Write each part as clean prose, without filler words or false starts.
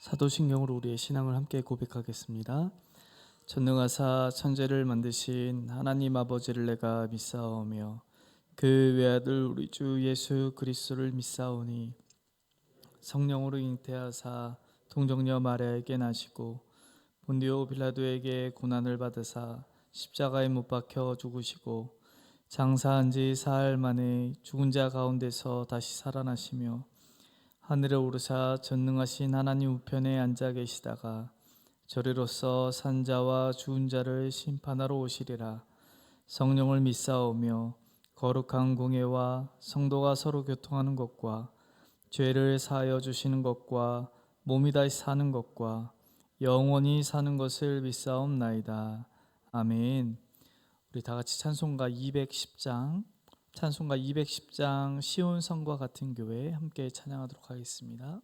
사도신경으로 우리의 신앙을 함께 고백하겠습니다. 전능하사 천지를 만드신 하나님 아버지를 내가 믿사오며 그 외아들 우리 주 예수 그리스도를 믿사오니 성령으로 잉태하사 동정녀 마리아에게 나시고 본디오 빌라도에게 고난을 받으사 십자가에 못 박혀 죽으시고 장사한 지 사흘 만에 죽은 자 가운데서 다시 살아나시며 하늘에 오르사 전능하신 하나님 우편에 앉아 계시다가 저리로서 산자와 죽은 자를 심판하러 오시리라. 성령을 믿사오며 거룩한 공예와 성도가 서로 교통하는 것과 죄를 사하여 주시는 것과 몸이 다시 사는 것과 영원히 사는 것을 믿사옵나이다. 아멘. 우리 다 같이 찬송가 210장 시온 성과 같은 교회 함께 찬양하도록 하겠습니다.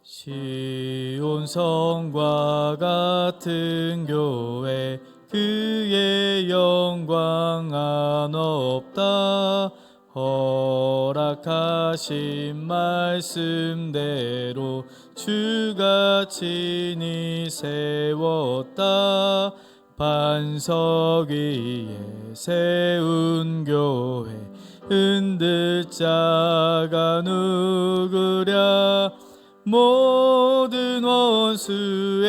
시온 성과 같은 교회 그의 영광 한없다. 허락하신 말씀대로 주가 친히 세웠다. 반석 위에 세운 교회 흔들 자가 누구랴. 모든 원수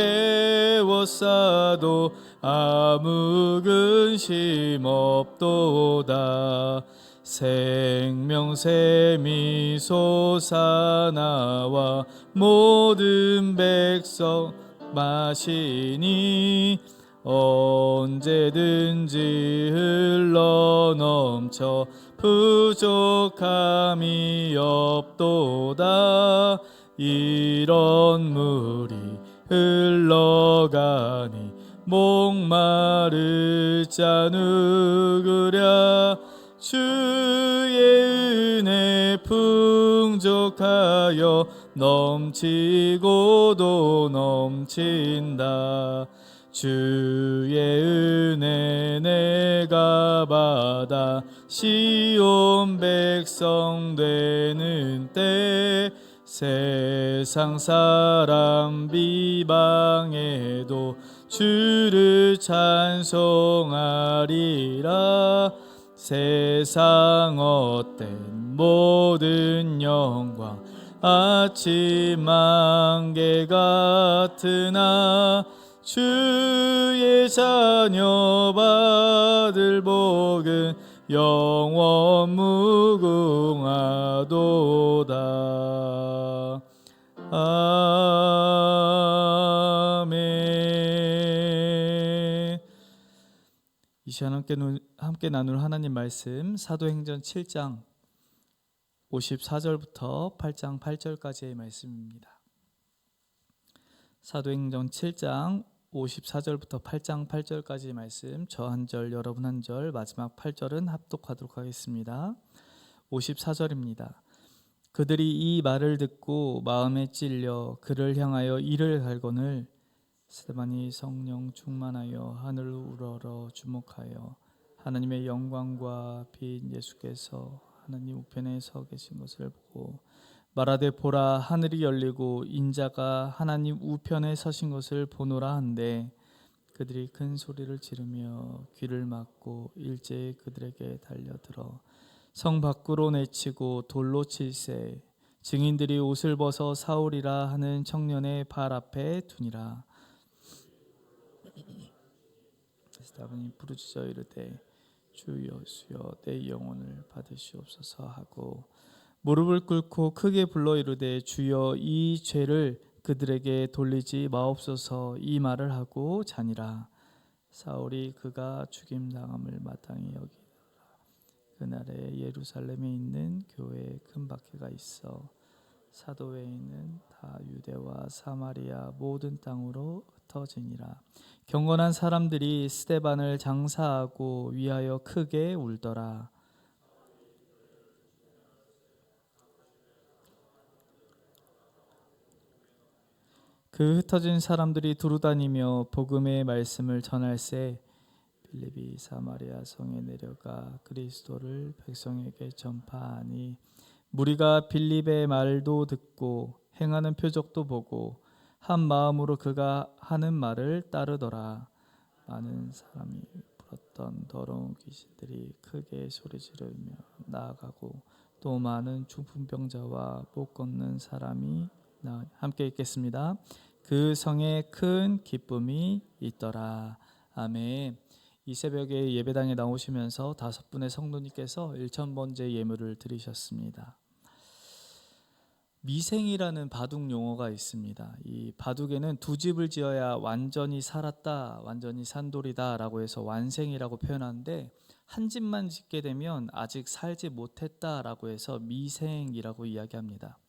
애워싸도 아무 근심 없도다. 생명샘이 솟아나와 모든 백성 마시니 언제든지 흘러넘쳐 부족함이 없도다. 이런 물이 흘러가니 목마를 자 누구랴. 주의 은혜 풍족하여 넘치고도 넘친다. 주의 은혜 내가 받아 시온 백성 되는 때 세상 사람 비방해도 주를 찬송하리라. 세상 헛된 모든 영광 아침 안개 같으나 주의 자녀 받을 복은 영원 무궁하도다. 아멘. 이 시간 함께 나눌 하나님 말씀 사도행전 7장 54절부터 8장 8절까지의 말씀입니다. 사도행전 7장 54절부터 8장 8절까지의 말씀, 저 한 절 여러분 한 절, 마지막 8절은 합독하도록 하겠습니다. 54절입니다. 그들이 이 말을 듣고 마음에 찔려 그를 향하여 이를 갈거늘 스데반이 성령 충만하여 하늘을 우러러 주목하여 하나님의 영광과 빛 예수께서 하나님 우편에 서 계신 것을 보고 말하되 보라, 하늘이 열리고 인자가 하나님 우편에 서신 것을 보노라 한데 그들이 큰 소리를 지르며 귀를 막고 일제히 그들에게 달려들어 성 밖으로 내치고 돌로 칠세. 증인들이 옷을 벗어 사울이라 하는 청년의 발 앞에 두니라. 스데반이 부르짖어 이르되 주여 주여 내 영혼을 받으시옵소서 하고 무릎을 꿇고 크게 불러 이르되 주여 이 죄를 그들에게 돌리지 마옵소서 이 말을 하고 자니라. 사울이 그가 죽임당함을 마땅히 여기더라. 그날에 예루살렘에 있는 교회에 큰 박해가 있어 사도 외에는 다 유대와 사마리아 모든 땅으로 흩어지니라. 경건한 사람들이 스데반을 장사하고 위하여 크게 울더라. 그 흩어진 사람들이 두루다니며 복음의 말씀을 전할세 빌립이 사마리아 성에 내려가 그리스도를 백성에게 전파하니 무리가 빌립의 말도 듣고 행하는 표적도 보고 한 마음으로 그가 하는 말을 따르더라. 많은 사람이 불었던 더러운 귀신들이 크게 소리 지르며 나아가고 또 많은 중풍병자와 못 걷는 사람이 함께 읽겠습니다. 그 성에 큰 기쁨이 있더라. 아멘. 이 새벽에 예배당에 나오시면서 5분의 성도님께서 1000번째 예물을 드리셨습니다. 미생이라는 바둑 용어가 있습니다. 이 바둑에는 두 집을 지어야 완전히 살았다, 완전히 산돌이다 라고 해서 완생이라고 표현하는데 한 집만 짓게 되면 아직 살지 못했다 라고 해서 미생이라고 이야기합니다.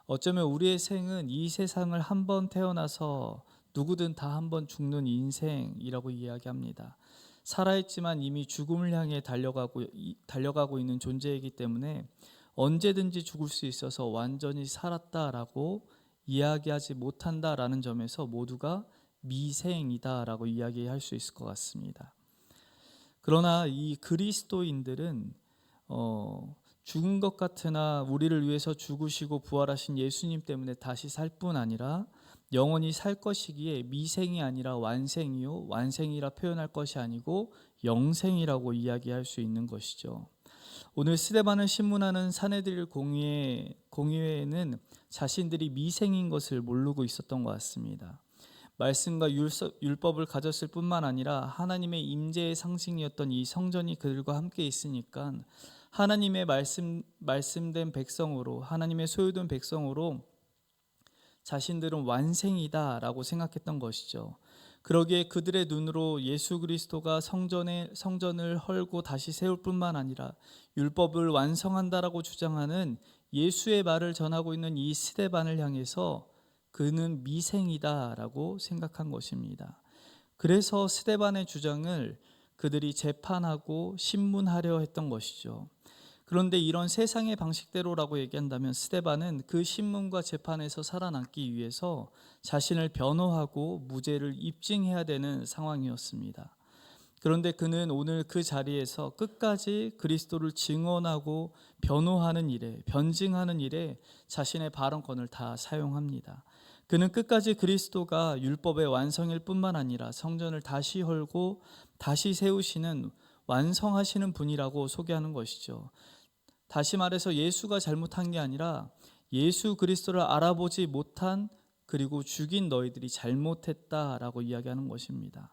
어쩌면 우리의 생은 이 세상을 한 번 태어나서 누구든 다 한 번 죽는 인생이라고 이야기합니다. 살아있지만 이미 죽음을 향해 달려가고 있는 존재이기 때문에 언제든지 죽을 수 있어서 완전히 살았다라고 이야기하지 못한다라는 점에서 모두가 미생이다라고 이야기할 수 있을 것 같습니다. 그러나 이 그리스도인들은 죽은 것 같으나 우리를 위해서 죽으시고 부활하신 예수님 때문에 다시 살 뿐 아니라 영원히 살 것이기에 미생이 아니라 완생이요, 완생이라 표현할 것이 아니고 영생이라고 이야기할 수 있는 것이죠. 오늘 스데반을 신문하는 사내들 공의회에는 자신들이 미생인 것을 모르고 있었던 것 같습니다. 말씀과 율법을 가졌을 뿐만 아니라 하나님의 임재의 상징이었던 이 성전이 그들과 함께 있으니까 하나님의 말씀된 백성으로, 하나님의 소유된 백성으로 자신들은 완생이다라고 생각했던 것이죠. 그러기에 그들의 눈으로 예수 그리스도가 성전을 헐고 다시 세울 뿐만 아니라 율법을 완성한다라고 주장하는 예수의 말을 전하고 있는 이 스데반을 향해서 그는 미생이다라고 생각한 것입니다. 그래서 스데반의 주장을 그들이 재판하고 신문하려 했던 것이죠. 그런데 이런 세상의 방식대로라고 얘기한다면 스데반은 그 신문과 재판에서 살아남기 위해서 자신을 변호하고 무죄를 입증해야 되는 상황이었습니다. 그런데 그는 오늘 그 자리에서 끝까지 그리스도를 증언하고 변호하는 일에, 변증하는 일에 자신의 발언권을 다 사용합니다. 그는 끝까지 그리스도가 율법의 완성일 뿐만 아니라 성전을 다시 헐고 다시 세우시는 완성하시는 분이라고 소개하는 것이죠. 다시 말해서 예수가 잘못한 게 아니라 예수 그리스도를 알아보지 못한 그리고 죽인 너희들이 잘못했다라고 이야기하는 것입니다.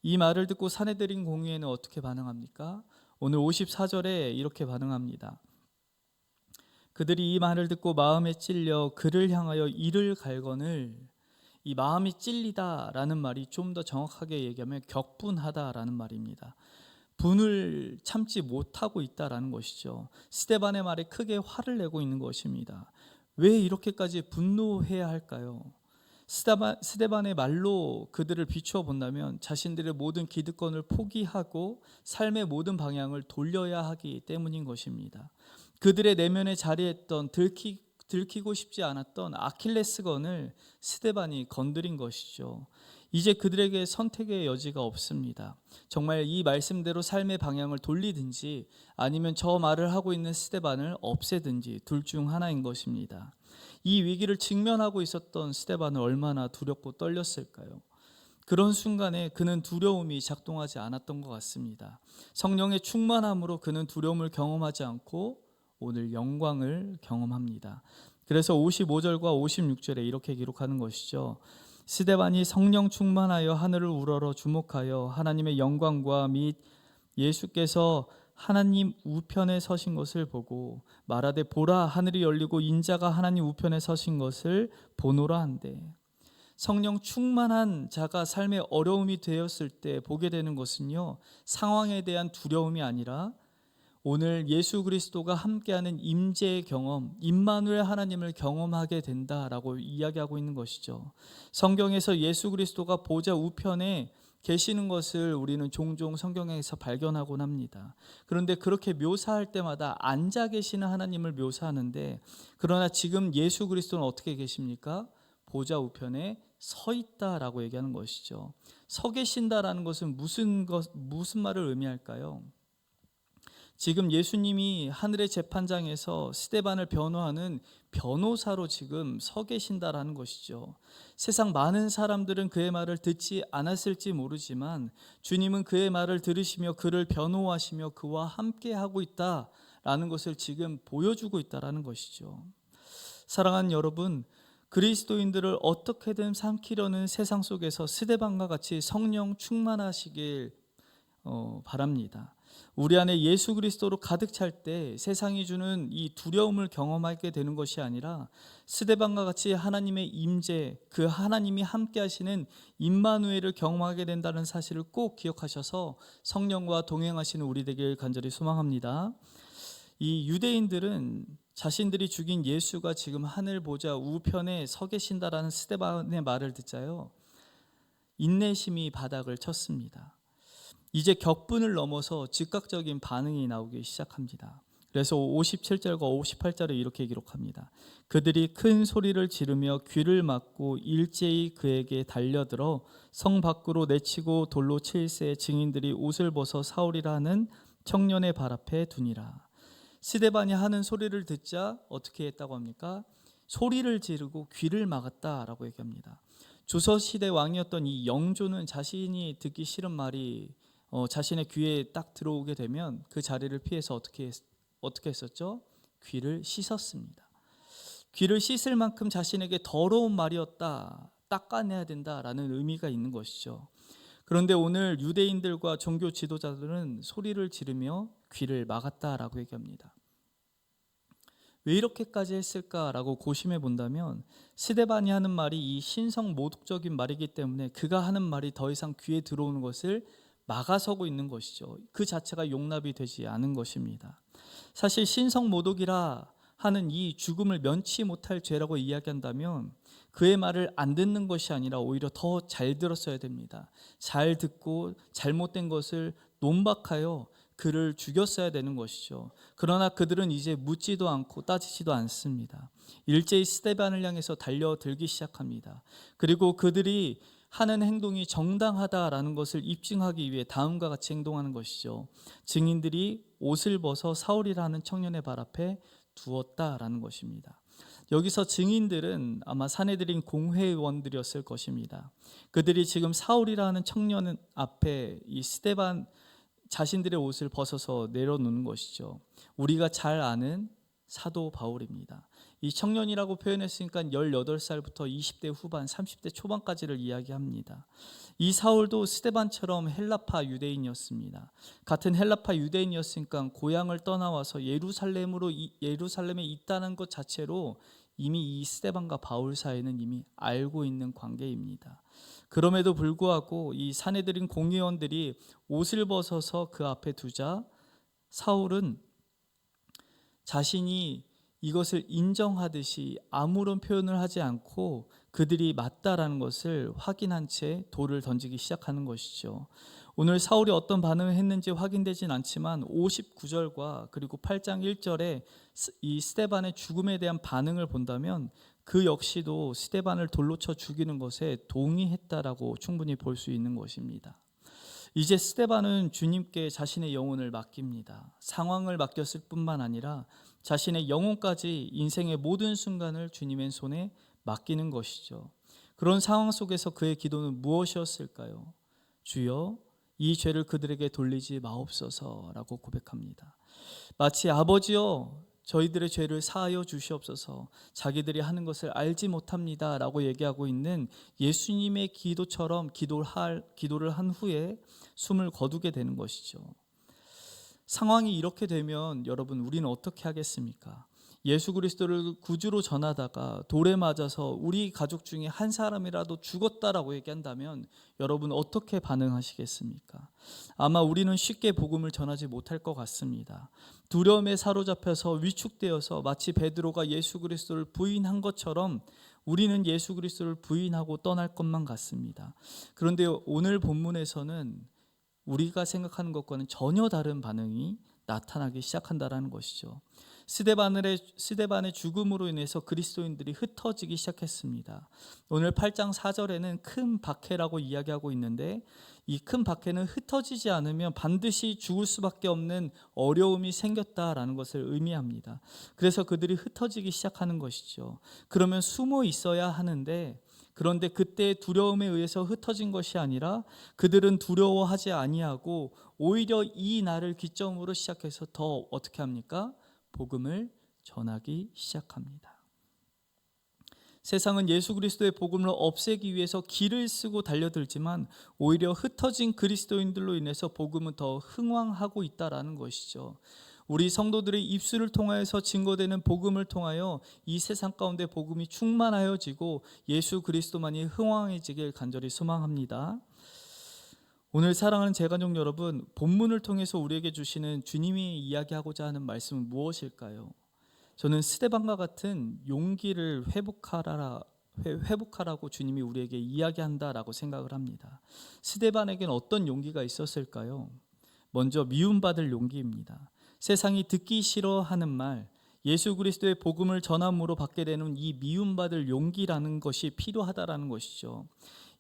이 말을 듣고 사내들인 공의회는 어떻게 반응합니까? 오늘 54절에 이렇게 반응합니다. 그들이 이 말을 듣고 마음에 찔려 그를 향하여 이를 갈거늘, 이 마음이 찔리다라는 말이 좀 더 정확하게 얘기하면 격분하다라는 말입니다. 분을 참지 못하고 있다라는 것이죠. 스데반의 말에 크게 화를 내고 있는 것입니다. 왜 이렇게까지 분노해야 할까요? 스데반의 말로 그들을 비추어 본다면 자신들의 모든 기득권을 포기하고 삶의 모든 방향을 돌려야 하기 때문인 것입니다. 그들의 내면에 자리했던 들키고 싶지 않았던 아킬레스건을 스데반이 건드린 것이죠. 이제 그들에게 선택의 여지가 없습니다. 정말 이 말씀대로 삶의 방향을 돌리든지 아니면 저 말을 하고 있는 스데반을 없애든지 둘 중 하나인 것입니다. 이 위기를 직면하고 있었던 스데반은 얼마나 두렵고 떨렸을까요? 그런 순간에 그는 두려움이 작동하지 않았던 것 같습니다. 성령의 충만함으로 그는 두려움을 경험하지 않고 오늘 영광을 경험합니다. 그래서 55절과 56절에 이렇게 기록하는 것이죠. 스데반이 성령 충만하여 하늘을 우러러 주목하여 하나님의 영광과 및 예수께서 하나님 우편에 서신 것을 보고 말하되 보라 하늘이 열리고 인자가 하나님 우편에 서신 것을 보노라 한대. 성령 충만한 자가 삶의 어려움이 되었을 때 보게 되는 것은요, 상황에 대한 두려움이 아니라 오늘 예수 그리스도가 함께하는 임재의 경험, 임마누엘 하나님을 경험하게 된다라고 이야기하고 있는 것이죠. 성경에서 예수 그리스도가 보좌 우편에 계시는 것을 우리는 종종 성경에서 발견하곤 합니다. 그런데 그렇게 묘사할 때마다 앉아 계시는 하나님을 묘사하는데, 그러나 지금 예수 그리스도는 어떻게 계십니까? 보좌 우편에 서 있다라고 얘기하는 것이죠. 서 계신다라는 것은 무슨 말을 의미할까요? 지금 예수님이 하늘의 재판장에서 스데반을 변호하는 변호사로 지금 서 계신다라는 것이죠. 세상 많은 사람들은 그의 말을 듣지 않았을지 모르지만 주님은 그의 말을 들으시며 그를 변호하시며 그와 함께 하고 있다라는 것을 지금 보여주고 있다라는 것이죠. 사랑하는 여러분, 그리스도인들을 어떻게든 삼키려는 세상 속에서 스데반과 같이 성령 충만하시길 바랍니다. 우리 안에 예수 그리스도로 가득 찰 때 세상이 주는 이 두려움을 경험하게 되는 것이 아니라 스데반과 같이 하나님의 임재, 그 하나님이 함께 하시는 임마누엘을 경험하게 된다는 사실을 꼭 기억하셔서 성령과 동행하시는 우리 되길 간절히 소망합니다. 이 유대인들은 자신들이 죽인 예수가 지금 하늘 보좌 우편에 서 계신다라는 스데반의 말을 듣자요, 인내심이 바닥을 쳤습니다. 이제 격분을 넘어서 즉각적인 반응이 나오기 시작합니다. 그래서 57절과 58절에 이렇게 기록합니다. 그들이 큰 소리를 지르며 귀를 막고 일제히 그에게 달려들어 성 밖으로 내치고 돌로 칠세 증인들이 옷을 벗어 사울이라 하는 청년의 발 앞에 두니라. 스데반이 하는 소리를 듣자 어떻게 했다고 합니까? 소리를 지르고 귀를 막았다라고 얘기합니다. 조선시대 왕이었던 이 영조는 자신이 듣기 싫은 말이 자신의 귀에 딱 들어오게 되면 그 자리를 피해서 어떻게 했었죠? 귀를 씻었습니다. 귀를 씻을 만큼 자신에게 더러운 말이었다, 닦아내야 된다라는 의미가 있는 것이죠. 그런데 오늘 유대인들과 종교 지도자들은 소리를 지르며 귀를 막았다라고 얘기합니다. 왜 이렇게까지 했을까라고 고심해 본다면 스데반이 하는 말이 이 신성 모독적인 말이기 때문에 그가 하는 말이 더 이상 귀에 들어오는 것을 막아서고 있는 것이죠. 그 자체가 용납이 되지 않은 것입니다. 사실 신성 모독이라 하는 이 죽음을 면치 못할 죄라고 이야기한다면 그의 말을 안 듣는 것이 아니라 오히려 더 잘 들었어야 됩니다. 잘 듣고 잘못된 것을 논박하여 그를 죽였어야 되는 것이죠. 그러나 그들은 이제 묻지도 않고 따지지도 않습니다. 일제히 스데반을 향해서 달려들기 시작합니다. 그리고 그들이 하는 행동이 정당하다라는 것을 입증하기 위해 다음과 같이 행동하는 것이죠. 증인들이 옷을 벗어 사울이라는 청년의 발 앞에 두었다라는 것입니다. 여기서 증인들은 아마 사내들인 공회의원들이었을 것입니다. 그들이 지금 사울이라는 청년 앞에 이 스데반 자신들의 옷을 벗어서 내려놓는 것이죠. 우리가 잘 아는 사도 바울입니다. 이 청년이라고 표현했으니까 18살부터 20대 후반, 30대 초반까지를 이야기합니다. 이 사울도 스데반처럼 헬라파 유대인이었습니다. 같은 헬라파 유대인이었으니까 고향을 떠나와서 예루살렘에 있다는 것 자체로 이미 이 스데반과 바울 사이는 이미 알고 있는 관계입니다. 그럼에도 불구하고 이 사내들인 공의원들이 옷을 벗어서 그 앞에 두자 사울은 자신이 이것을 인정하듯이 아무런 표현을 하지 않고 그들이 맞다라는 것을 확인한 채 돌을 던지기 시작하는 것이죠. 오늘 사울이 어떤 반응을 했는지 확인되진 않지만 59절과 그리고 8장 1절에 이 스데반의 죽음에 대한 반응을 본다면 그 역시도 스데반을 돌로 쳐 죽이는 것에 동의했다라고 충분히 볼 수 있는 것입니다. 이제 스데반은 주님께 자신의 영혼을 맡깁니다. 상황을 맡겼을 뿐만 아니라 자신의 영혼까지, 인생의 모든 순간을 주님의 손에 맡기는 것이죠. 그런 상황 속에서 그의 기도는 무엇이었을까요? 주여, 이 죄를 그들에게 돌리지 마옵소서라고 고백합니다. 마치 아버지여, 저희들의 죄를 사하여 주시옵소서, 자기들이 하는 것을 알지 못합니다 라고 얘기하고 있는 예수님의 기도처럼 기도를 한 후에 숨을 거두게 되는 것이죠. 상황이 이렇게 되면 여러분, 우리는 어떻게 하겠습니까? 예수 그리스도를 구주로 전하다가 돌에 맞아서 우리 가족 중에 한 사람이라도 죽었다라고 얘기한다면 여러분 어떻게 반응하시겠습니까? 아마 우리는 쉽게 복음을 전하지 못할 것 같습니다. 두려움에 사로잡혀서 위축되어서 마치 베드로가 예수 그리스도를 부인한 것처럼 우리는 예수 그리스도를 부인하고 떠날 것만 같습니다. 그런데 오늘 본문에서는 우리가 생각하는 것과는 전혀 다른 반응이 나타나기 시작한다는 것이죠. 스데반의 죽음으로 인해서 그리스도인들이 흩어지기 시작했습니다. 오늘 8장 4절에는 큰 박해라고 이야기하고 있는데, 이 큰 박해는 흩어지지 않으면 반드시 죽을 수밖에 없는 어려움이 생겼다라는 것을 의미합니다. 그래서 그들이 흩어지기 시작하는 것이죠. 그러면 숨어 있어야 하는데, 그런데 그때의 두려움에 의해서 흩어진 것이 아니라 그들은 두려워하지 아니하고 오히려 이 날을 기점으로 시작해서 더 어떻게 합니까? 복음을 전하기 시작합니다. 세상은 예수 그리스도의 복음을 없애기 위해서 길을 쓰고 달려들지만 오히려 흩어진 그리스도인들로 인해서 복음은 더 흥왕하고 있다라는 것이죠. 우리 성도들의 입술을 통하여서 증거되는 복음을 통하여 이 세상 가운데 복음이 충만하여지고 예수 그리스도만이 흥왕해지길 간절히 소망합니다. 오늘 사랑하는 재가족 여러분, 본문을 통해서 우리에게 주시는 주님이 이야기하고자 하는 말씀은 무엇일까요? 저는 스데반과 같은 용기를 회복하라고 주님이 우리에게 이야기한다라고 생각을 합니다. 스데반에게는 어떤 용기가 있었을까요? 먼저 미움받을 용기입니다. 세상이 듣기 싫어하는 말, 예수 그리스도의 복음을 전함으로 받게 되는 이 미움받을 용기라는 것이 필요하다라는 것이죠.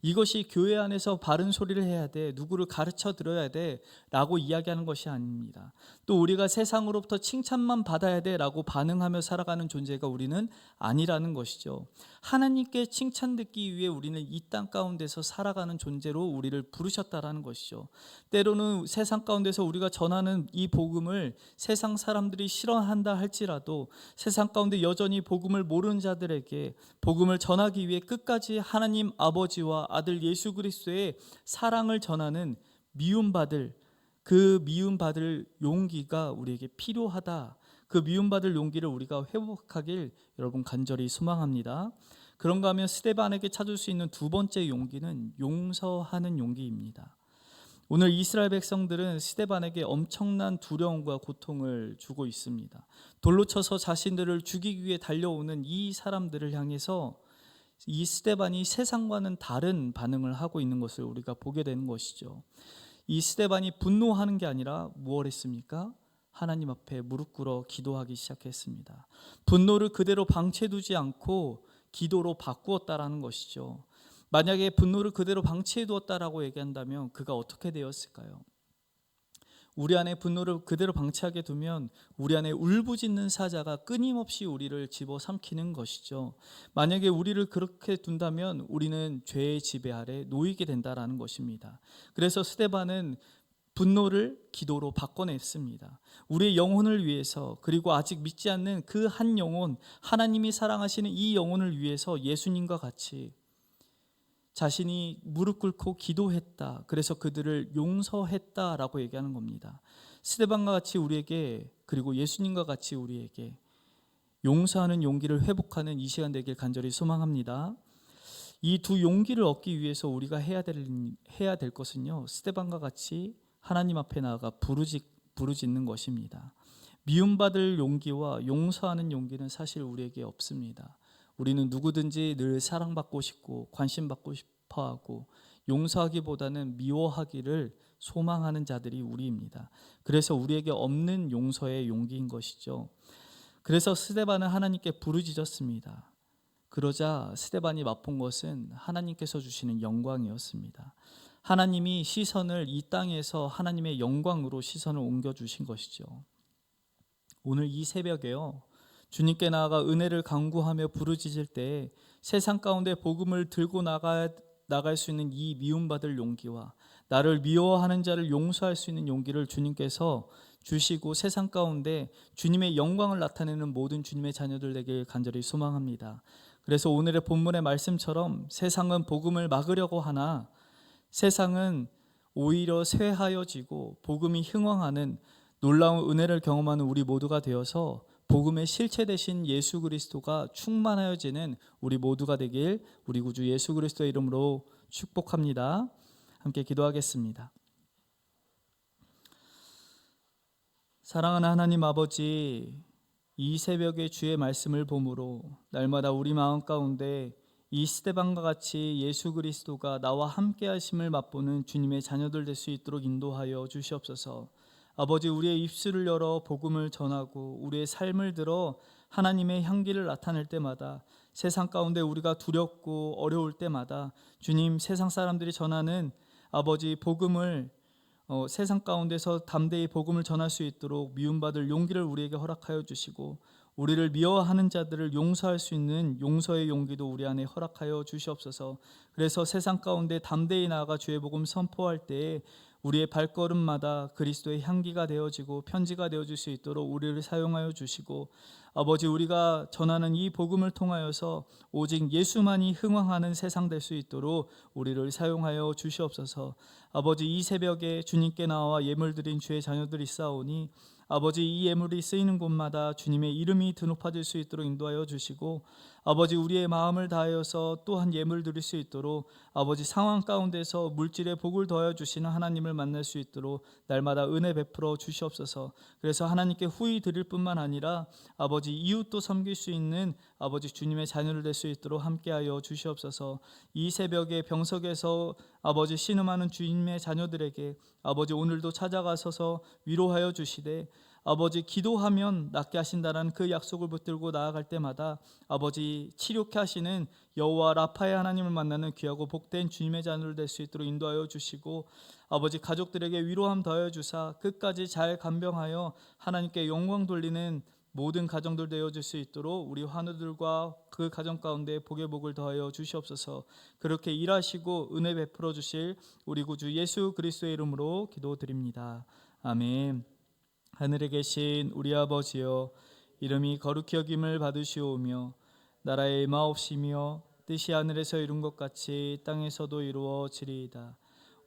이것이 교회 안에서 바른 소리를 해야 돼, 누구를 가르쳐 들어야 돼 라고 이야기하는 것이 아닙니다. 또 우리가 세상으로부터 칭찬만 받아야 돼 라고 반응하며 살아가는 존재가 우리는 아니라는 것이죠. 하나님께 칭찬 듣기 위해 우리는 이 땅 가운데서 살아가는 존재로 우리를 부르셨다라는 것이죠. 때로는 세상 가운데서 우리가 전하는 이 복음을 세상 사람들이 싫어한다 할지라도 세상 가운데 여전히 복음을 모르는 자들에게 복음을 전하기 위해 끝까지 하나님 아버지와 아들 예수 그리스도의 사랑을 전하는 미움받을 용기가 우리에게 필요하다. 그 미움받을 용기를 우리가 회복하길 여러분 간절히 소망합니다. 그런가 하면 스데반에게 찾을 수 있는 두 번째 용기는 용서하는 용기입니다. 오늘 이스라엘 백성들은 스데반에게 엄청난 두려움과 고통을 주고 있습니다. 돌로 쳐서 자신들을 죽이기 위해 달려오는 이 사람들을 향해서 이 스데반이 세상과는 다른 반응을 하고 있는 것을 우리가 보게 되는 것이죠. 이 스데반이 분노하는 게 아니라 무엇 했습니까? 하나님 앞에 무릎 꿇어 기도하기 시작했습니다. 분노를 그대로 방치해두지 않고 기도로 바꾸었다라는 것이죠. 만약에 분노를 그대로 방치해두었다라고 얘기한다면 그가 어떻게 되었을까요? 우리 안에 분노를 그대로 방치하게 두면 우리 안에 울부짖는 사자가 끊임없이 우리를 집어삼키는 것이죠. 만약에 우리를 그렇게 둔다면 우리는 죄의 지배 아래 놓이게 된다라는 것입니다. 그래서 스데반은 분노를 기도로 바꿔냈습니다. 우리의 영혼을 위해서, 그리고 아직 믿지 않는 그 한 영혼, 하나님이 사랑하시는 이 영혼을 위해서 예수님과 같이 자신이 무릎 꿇고 기도했다. 그래서 그들을 용서했다라고 얘기하는 겁니다. 스데반과 같이 우리에게, 그리고 예수님과 같이 우리에게 용서하는 용기를 회복하는 이 시간 되길 간절히 소망합니다. 이 두 용기를 얻기 위해서 우리가 해야 될 것은요, 스데반과 같이 하나님 앞에 나아가 부르짖는 것입니다. 미움받을 용기와 용서하는 용기는 사실 우리에게 없습니다. 우리는 누구든지 늘 사랑받고 싶고 관심받고 싶어하고 용서하기보다는 미워하기를 소망하는 자들이 우리입니다. 그래서 우리에게 없는 용서의 용기인 것이죠. 그래서 스데반은 하나님께 부르짖었습니다. 그러자 스데반이 맛본 것은 하나님께서 주시는 영광이었습니다. 하나님이 시선을 이 땅에서 하나님의 영광으로 시선을 옮겨주신 것이죠. 오늘 이 새벽에요, 주님께 나아가 은혜를 간구하며 부르짖을 때 세상 가운데 복음을 들고 나갈 수 있는 이 미움받을 용기와 나를 미워하는 자를 용서할 수 있는 용기를 주님께서 주시고 세상 가운데 주님의 영광을 나타내는 모든 주님의 자녀들 되길 간절히 소망합니다. 그래서 오늘의 본문의 말씀처럼 세상은 복음을 막으려고 하나 세상은 오히려 쇠하여지고 복음이 흥왕하는 놀라운 은혜를 경험하는 우리 모두가 되어서 복음의 실체 되신 예수 그리스도가 충만하여지는 우리 모두가 되길 우리 구주 예수 그리스도의 이름으로 축복합니다. 함께 기도하겠습니다. 사랑하는 하나님 아버지, 이 새벽에 주의 말씀을 보므로 날마다 우리 마음 가운데 이 스데반과 같이 예수 그리스도가 나와 함께 하심을 맛보는 주님의 자녀들 될 수 있도록 인도하여 주시옵소서. 아버지, 우리의 입술을 열어 복음을 전하고 우리의 삶을 들어 하나님의 향기를 나타낼 때마다, 세상 가운데 우리가 두렵고 어려울 때마다 주님, 세상 사람들이 전하는 아버지 복음을 세상 가운데서 담대히 복음을 전할 수 있도록 미움받을 용기를 우리에게 허락하여 주시고, 우리를 미워하는 자들을 용서할 수 있는 용서의 용기도 우리 안에 허락하여 주시옵소서. 그래서 세상 가운데 담대히 나아가 주의 복음 선포할 때에 우리의 발걸음마다 그리스도의 향기가 되어지고 편지가 되어질 수 있도록 우리를 사용하여 주시고, 아버지, 우리가 전하는 이 복음을 통하여서 오직 예수만이 흥왕하는 세상 될 수 있도록 우리를 사용하여 주시옵소서. 아버지, 이 새벽에 주님께 나와 예물 드린 주의 자녀들이 있사오니 아버지, 이 예물이 쓰이는 곳마다 주님의 이름이 드높아질 수 있도록 인도하여 주시고, 아버지, 우리의 마음을 다하여서 또한 예물 드릴 수 있도록 아버지, 상황 가운데서 물질의 복을 더하여 주시는 하나님을 만날 수 있도록 날마다 은혜 베풀어 주시옵소서. 그래서 하나님께 후히 드릴 뿐만 아니라 아버지, 이웃도 섬길 수 있는 아버지 주님의 자녀를 될 수 있도록 함께하여 주시옵소서. 이 새벽에 병석에서 아버지 신음하는 주님의 자녀들에게 아버지, 오늘도 찾아가셔서 위로하여 주시되, 아버지, 기도하면 낫게 하신다는 그 약속을 붙들고 나아갈 때마다 아버지, 치료케 하시는 여호와 라파의 하나님을 만나는 귀하고 복된 주님의 자녀를 될 수 있도록 인도하여 주시고, 아버지, 가족들에게 위로함 더하여 주사 끝까지 잘 간병하여 하나님께 영광 돌리는 모든 가정들 되어질 수 있도록 우리 환우들과 그 가정 가운데 복의 복을 더하여 주시옵소서. 그렇게 일하시고 은혜 베풀어 주실 우리 구주 예수 그리스도의 이름으로 기도드립니다. 아멘. 하늘에 계신 우리 아버지여, 이름이 거룩히 여김을 받으시오며 나라의 마옵시며 뜻이 하늘에서 이룬 것 같이 땅에서도 이루어지리이다.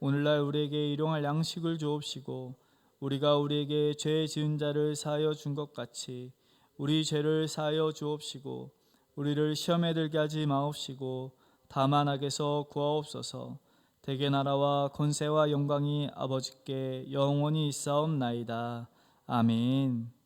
오늘날 우리에게 일용할 양식을 주옵시고, 우리가 우리에게 죄 지은 자를 사하여 준 것 같이 우리 죄를 사하여 주옵시고, 우리를 시험에 들게 하지 마옵시고 다만 악에서 구하옵소서. 대개 나라와 권세와 영광이 아버지께 영원히 있사옵나이다. 아멘.